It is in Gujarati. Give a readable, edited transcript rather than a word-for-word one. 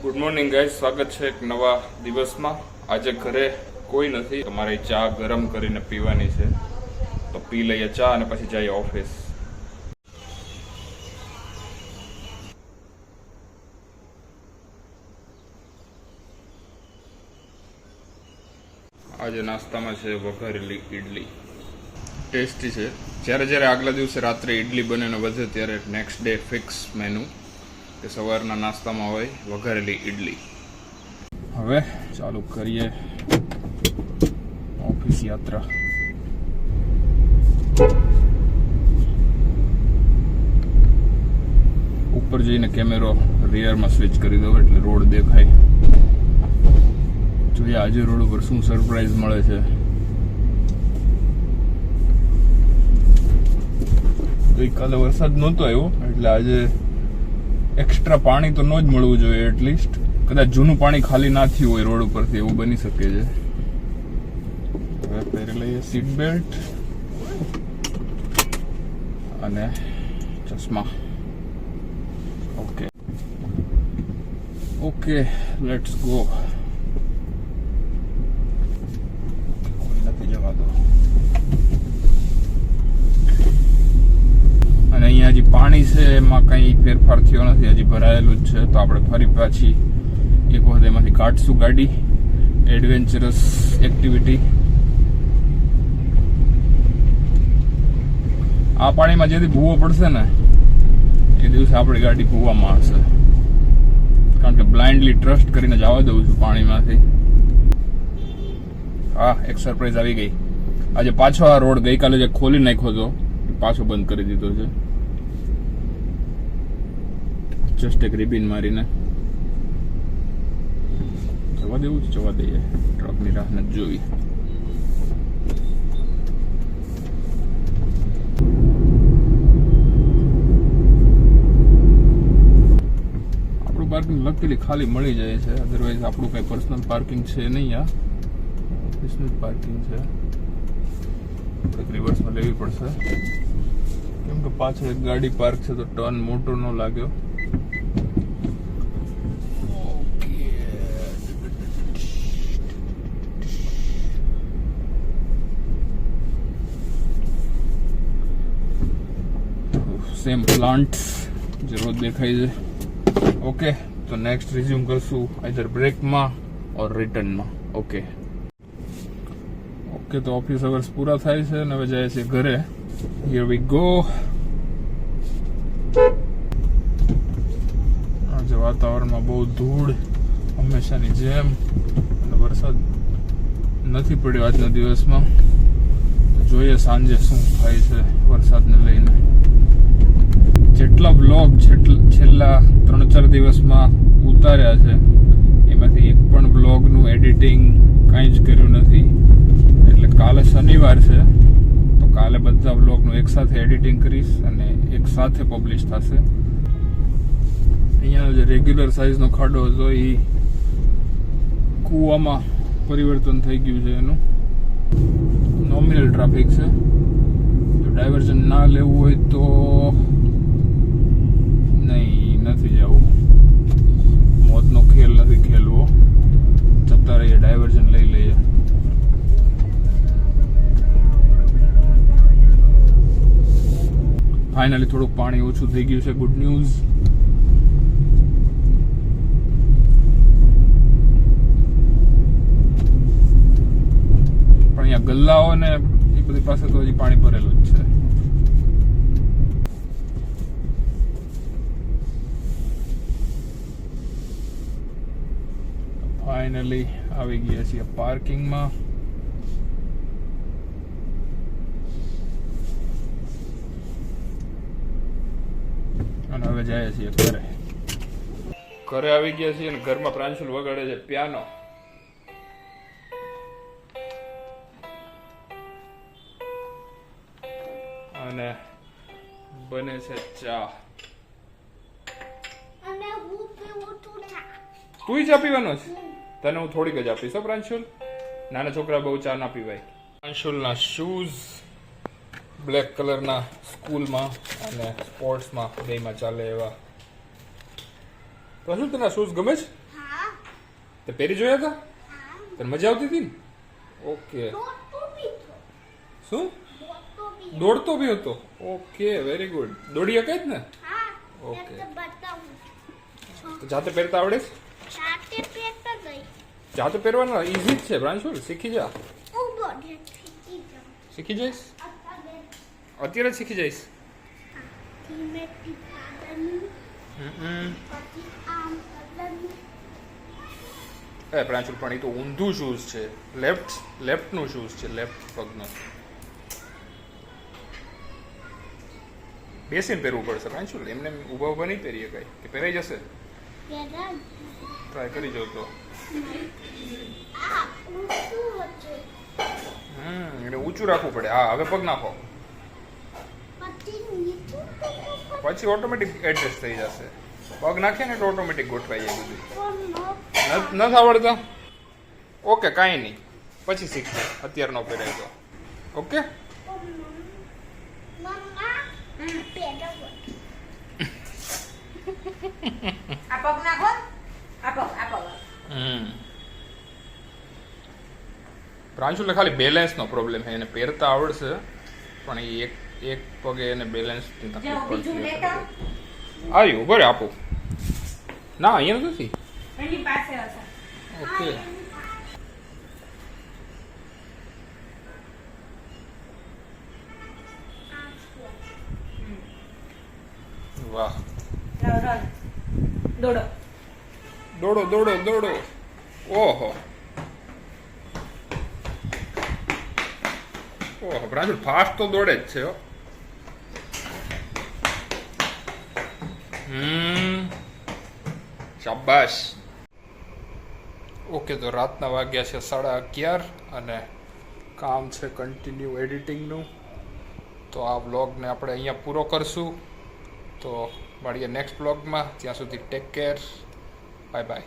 ગુડ મોર્નિંગ ગાઈસ, સ્વાગત છે એક નવા દિવસમાં। આજે ઘરે કોઈ નથી, તમારે ચા ગરમ કરીને પીવાની છે, તો પી લઈએ ચા અને પછી જઈએ ઓફિસ। આજે નાસ્તામાં છે વઘારેલી ઈડલી, ટેસ્ટી છે। જ્યારે જ્યારે આગલા દિવસે રાત્રે ઈડલી બને ને વધે ત્યારે નેક્સ્ટ ડે ફિક્સ મેનુ કે સવારના નાસ્તામાં હોય વઘારેલી ઈડલી। હવે ચાલુ કરીએ ઓફિસ યાત્રા। ઉપર જઈને કેમેરો રિયરમાં સ્વિચ કરી દો એટલે રોડ દેખાય। જોઈએ આજે રોડ ઉપર શું સરપ્રાઈઝ મળે છે। ગઈકાલે વરસાદ નહોતો આવ્યો એટલે આજે એક્સ્ટ્રા પાણી તો ન જ મળવું જોઈએ, એટલીસ્ટ કદાચ જૂનું પાણી ખાલી ના થયું હોય રોડ ઉપરથી, એવું બની શકે છે। હવે પહેરી લઈએ સીટ બેલ્ટ અને ચશ્મા। Okay let's go. કોઈ નથી જવા દો। અને અહીંયા હજી પાણી છે, એમાં કંઈ ફેરફાર થયો નથી, હજી ભરાયેલું જ છે। તો આપણે ફરી પાછી એક વખત એમાંથી કાઢશું ગાડી, એડવેન્ચરસ એક્ટિવિટી। આ પાણીમાં જેથી ભૂવો પડશે ને એ દિવસે આપણી ગાડી ભૂવામાં આવશે, કારણ કે બ્લાઇન્ડલી ટ્રસ્ટ કરીને જવા દઉં છું પાણીમાંથી। હા, એક સરપ્રાઈઝ આવી ગઈ। આજે પાછો આ રોડ ગઈકાલે જે ખોલી નાખ્યો હતો પાછો બંધ કરી દીધો છે, જસ્ટ એક રિબિન મારીને। જવા દેવું, જવા દઈએ, ટ્રકની રાહ નથી જોઈ। આપણું પાર્કિંગ લકીલી ખાલી મળી જાય છે, અધરવાઇઝ આપણું કઈ પર્સનલ પાર્કિંગ છે નહીં, આ ઓફિસનું પાર્કિંગ છે। રિવર્સમાં લેવી પડશે કેમ કે પાછળ એક ગાડી પાર્ક છે, તો ટર્ન મોટો ન લાગ્યો। સેમ પ્લાન્ટ્સ જે રોજ દેખાય છે। ઓકે, તો નેક્સ્ટ રિઝ્યુમ કરશું આઈધર બ્રેકમાં ઓર રિટર્નમાં। ઓકે, તો ઓફિસ અવર્સ પૂરા થાય છે અને હવે જાય છે ઘરે। Here we go. આજે વાતાવરણમાં બહુ ધૂળ હંમેશાની જેમ, અને વરસાદ નથી પડ્યો આજના દિવસમાં, તો જોઈએ સાંજે શું થાય છે વરસાદને લઈને। જેટલા બ્લોગ છેલ્લા 3-4 દિવસમાં ઉતાર્યા છે એમાંથી એક પણ બ્લોગનું એડિટિંગ કાંઈ જ કર્યું નથી, એટલે કાલે શનિવાર છે તો કાલે બધા બ્લોગનું એક સાથે એડિટિંગ કરીશ અને એક સાથે પબ્લિશ થશે। અહીંયા જે રેગ્યુલર સાઇઝનો ખાડો હતો એ કૂવામાં પરિવર્તન થઈ ગયું છે, એનું નોમિનલ ટ્રાફિક છે। જો ડાયવર્ઝન ના લેવું હોય તો નથી જવું, મોતનો ખેલ નથી ખેલવો, જતા રહીએ, ડાયવર્ઝન લઈ લઈએ। ફાઇનલી થોડુંક પાણી ઓછું થઈ ગયું છે, ગુડ ન્યૂઝ। પણ અહીંયા ગલ્લાઓ ને એ બધી પાસે તો હજી પાણી ભરેલું જ છે। ફાઇનલી આવી ગયા છીએ પાર્કિંગમાં। અને હવે જાય છીએ ઘરે। ઘરે આવી ગયા છીએ અને ઘરમાં પ્રાંશુલ વગાડે છે પિયાનો। અને બને છે ચા। તું ચા પીવાનો છે? તને હું થોડીક જ આપીશ હો પ્રાંશુલ, નાના છોકરા બહુ ચા ના પીવાય। પ્રાંશુલના શૂઝ બ્લેક કલરના, સ્કૂલમાં અને સ્પોર્ટ્સમાં બેમાં ચાલે એવા। પ્રાંશુલ, તને શૂઝ ગમે છે? તે પહેરી જોયા હતા? તને મજા આવતી હતી ને? ઓકે. શું? દોડતો બી હતો? Okay, very good. દોડી શકે જ ને? ઓકે. તો જાતે પહેરતા આવડે છે? જાતે પહેરવાના ઈઝી જ છે પ્રાંશુલ, શીખી જા. શીખી જઈશ? અત્યારે જ શીખી જઈશ? એ પ્રાંશુલ પણ એ તો ઊંધું શૂઝ છે. લેફ્ટનું શૂઝ છે, લેફ્ટ પગનો. બેસીને પહેરવું પડશે પ્રાંશુલ, એમને ઊભા ઊભા નહીં પહેરીએ કઈ, કે પહેરાઈ જશે? ટ્રાય કરી જાવ તો. એટલે ઊંચું રાખવું પડે. હા, હવે પગ નાખો, પછી ઓટોમેટિક એડજસ્ટ થઈ જશે. પગ નાખીએ ને તો ઓટોમેટિક ગોઠવાઈ જાય બધું. નથી આવડતા? ઓકે, કાંઈ નહીં, પછી શીખશે. અત્યારે ન પહેરાય તો. ઓકે. પ્રાંશુલે ખાલી બેલેન્સનો પ્રોબ્લેમ છે. એને પહેરતા આવડશે પણ એ એક પગે એને બેલેન્સ આવ્યું. બરે આપું. ના, અહીંયા નથી. ઓકે. વાહ. દોડો દોડો દોડો. ઓહો ઓહો, પ્રાંશુલ ફાસ્ટ તો દોડે જ છે. શાબાશ. ઓકે, તો રાતના વાગ્યા છે 11:30 અને કામ છે કન્ટિન્યુ એડિટિંગનું. તો આ વ્લોગને આપણે અહીંયા પૂરો કરશું. તો મળીએ નેક્સ્ટ વ્લોગમાં. ત્યાં સુધી ટેક કેર. Bye bye.